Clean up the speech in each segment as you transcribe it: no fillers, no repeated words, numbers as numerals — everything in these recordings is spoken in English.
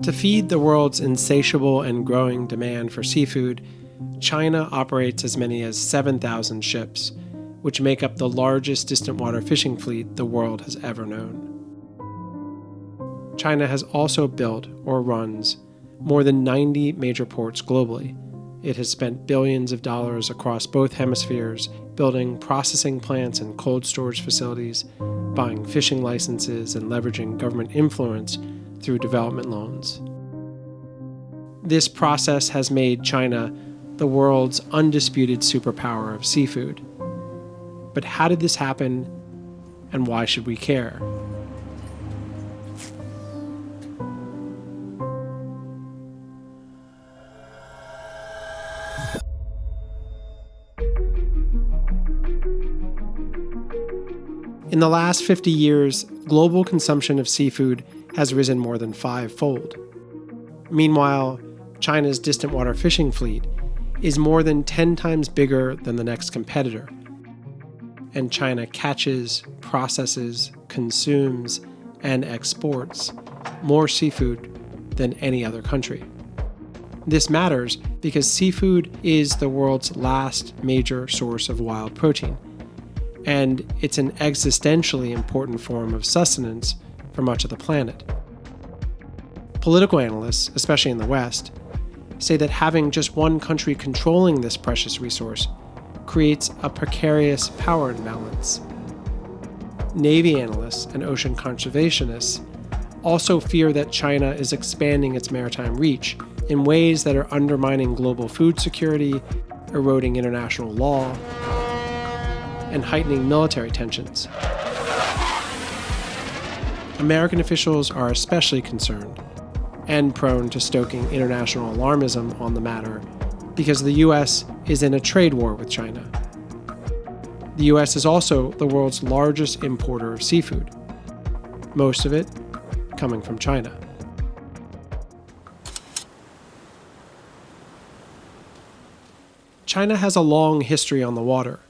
To feed the world's insatiable and growing demand for seafood, China operates as many as 7,000 ships, which make up the largest distant water fishing fleet the world has ever known. China has also built, or runs, more than 90 major ports globally. It has spent billions of dollars across both hemispheres building processing plants and cold storage facilities, buying fishing licenses, and leveraging government influence through development loans. This process has made China the world's undisputed superpower of seafood. But how did this happen, and why should we care? In the last 50 years, global consumption of seafood has risen more than 5-fold. Meanwhile, China's distant water fishing fleet is more than 10 times bigger than the next competitor. And China catches, processes, consumes, and exports more seafood than any other country. This matters because seafood is the world's last major source of wild protein, and it's an existentially important form of sustenance for much of the planet. Political analysts, especially in the West, say that having just one country controlling this precious resource creates a precarious power imbalance. Navy analysts and ocean conservationists also fear that China is expanding its maritime reach in ways that are undermining global food security, eroding international law, and heightening military tensions. American officials are especially concerned and prone to stoking international alarmism on the matter because the U.S. is in a trade war with China. The U.S. is also the world's largest importer of seafood, most of it coming from China. China has a long history on the water.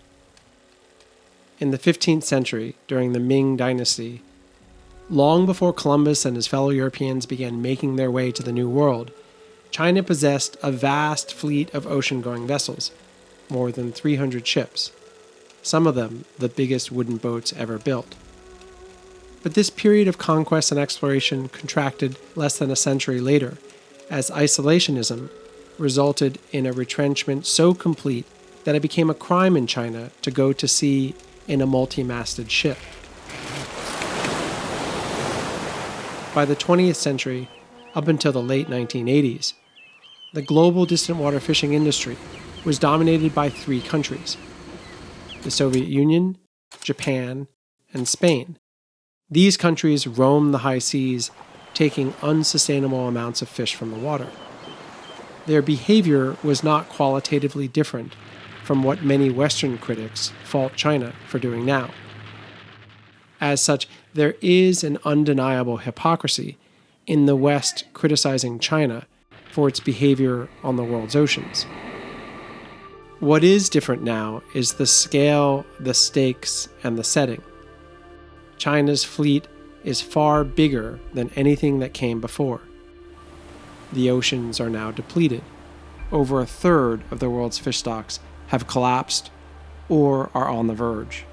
In the 15th century, during the Ming Dynasty, long before Columbus and his fellow Europeans began making their way to the New World, China possessed a vast fleet of ocean-going vessels, more than 300 ships, some of them the biggest wooden boats ever built. But this period of conquest and exploration contracted less than a century later, as isolationism resulted in a retrenchment so complete that it became a crime in China to go to sea in a multi-masted ship. By the 20th century, up until the late 1980s, the global distant water fishing industry was dominated by 3 countries: the Soviet Union, Japan, and Spain. These countries roamed the high seas, taking unsustainable amounts of fish from the water. Their behavior was not qualitatively different from what many Western critics fault China for doing now. As such, there is an undeniable hypocrisy in the West criticizing China for its behavior on the world's oceans. What is different now is the scale, the stakes, and the setting. China's fleet is far bigger than anything that came before. The oceans are now depleted. Over a third of the world's fish stocks have collapsed or are on the verge.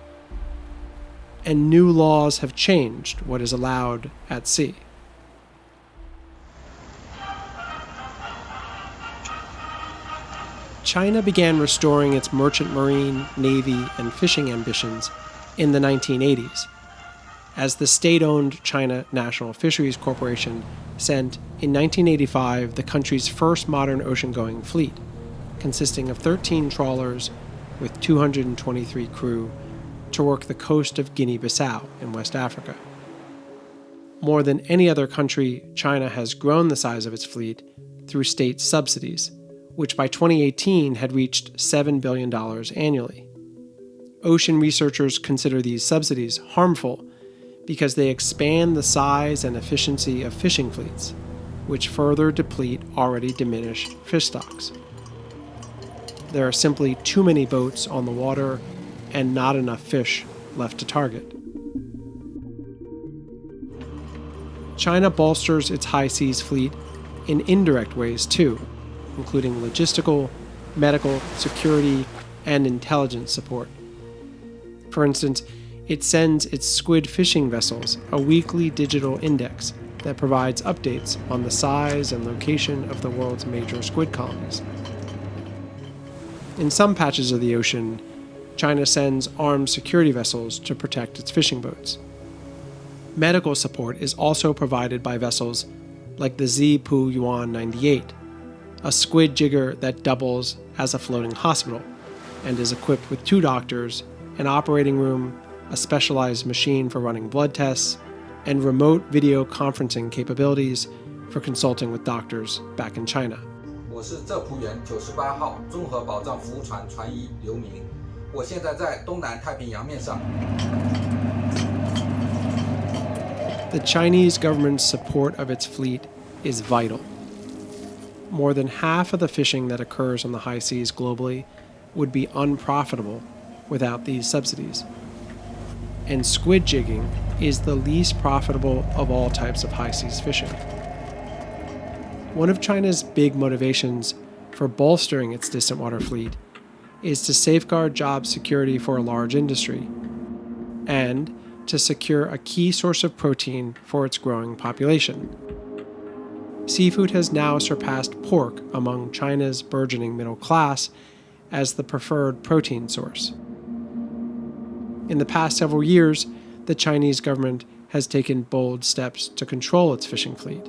And new laws have changed what is allowed at sea. China began restoring its merchant marine, navy, and fishing ambitions in the 1980s, as the state-owned China National Fisheries Corporation sent, in 1985, the country's first modern ocean-going fleet, consisting of 13 trawlers with 223 crew, to work the coast of Guinea-Bissau in West Africa. More than any other country, China has grown the size of its fleet through state subsidies, which by 2018 had reached $7 billion annually. Ocean researchers consider these subsidies harmful because they expand the size and efficiency of fishing fleets, which further deplete already diminished fish stocks. There are simply too many boats on the water and not enough fish left to target. China bolsters its high seas fleet in indirect ways too, including logistical, medical, security, and intelligence support. For instance, it sends its squid fishing vessels a weekly digital index that provides updates on the size and location of the world's major squid colonies. In some patches of the ocean, China sends armed security vessels to protect its fishing boats. Medical support is also provided by vessels like the Zipu Yuan 98, a squid jigger that doubles as a floating hospital and is equipped with 2 doctors, an operating room, a specialized machine for running blood tests, and remote video conferencing capabilities for consulting with doctors back in China. 我是浙浦园98号综合保障服务船船医刘明，我现在在东南太平洋面上。 The Chinese government's support of its fleet is vital. More than half of the fishing that occurs on the high seas globally would be unprofitable without these subsidies. And squid jigging is the least profitable of all types of high seas fishing. One of China's big motivations for bolstering its distant water fleet is to safeguard job security for a large industry and to secure a key source of protein for its growing population. Seafood has now surpassed pork among China's burgeoning middle class as the preferred protein source. In the past several years, the Chinese government has taken bold steps to control its fishing fleet.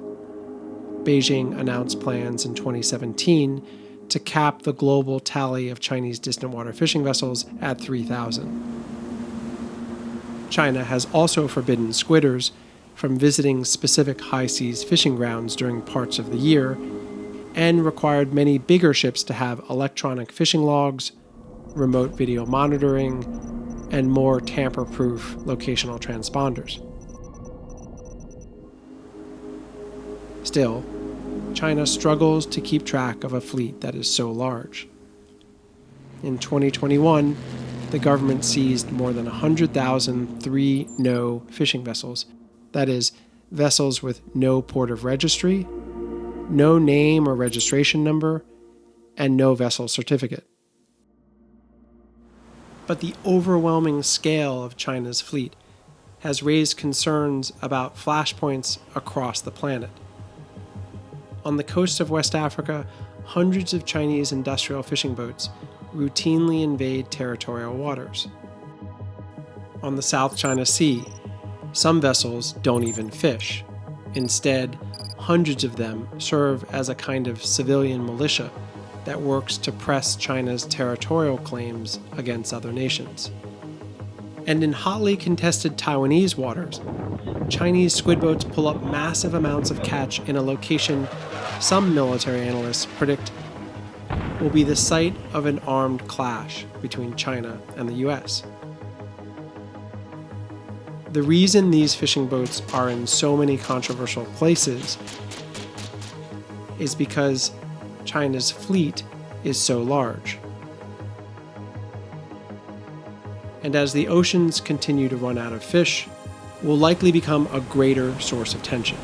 Beijing announced plans in 2017 to cap the global tally of Chinese distant water fishing vessels at 3,000. China has also forbidden squidders from visiting specific high seas fishing grounds during parts of the year and required many bigger ships to have electronic fishing logs, remote video monitoring, and more tamper-proof locational transponders. Still, China struggles to keep track of a fleet that is so large. In 2021, the government seized more than 100,000 3-no fishing vessels, that is, vessels with no port of registry, no name or registration number, and no vessel certificate. But the overwhelming scale of China's fleet has raised concerns about flashpoints across the planet. On the coast of West Africa, hundreds of Chinese industrial fishing boats routinely invade territorial waters. On the South China Sea, some vessels don't even fish. Instead, hundreds of them serve as a kind of civilian militia that works to press China's territorial claims against other nations. And in hotly contested Taiwanese waters, Chinese squid boats pull up massive amounts of catch in a location some military analysts predict will be the site of an armed clash between China and the US. The reason these fishing boats are in so many controversial places is because China's fleet is so large. And as the oceans continue to run out of fish, will likely become a greater source of tension.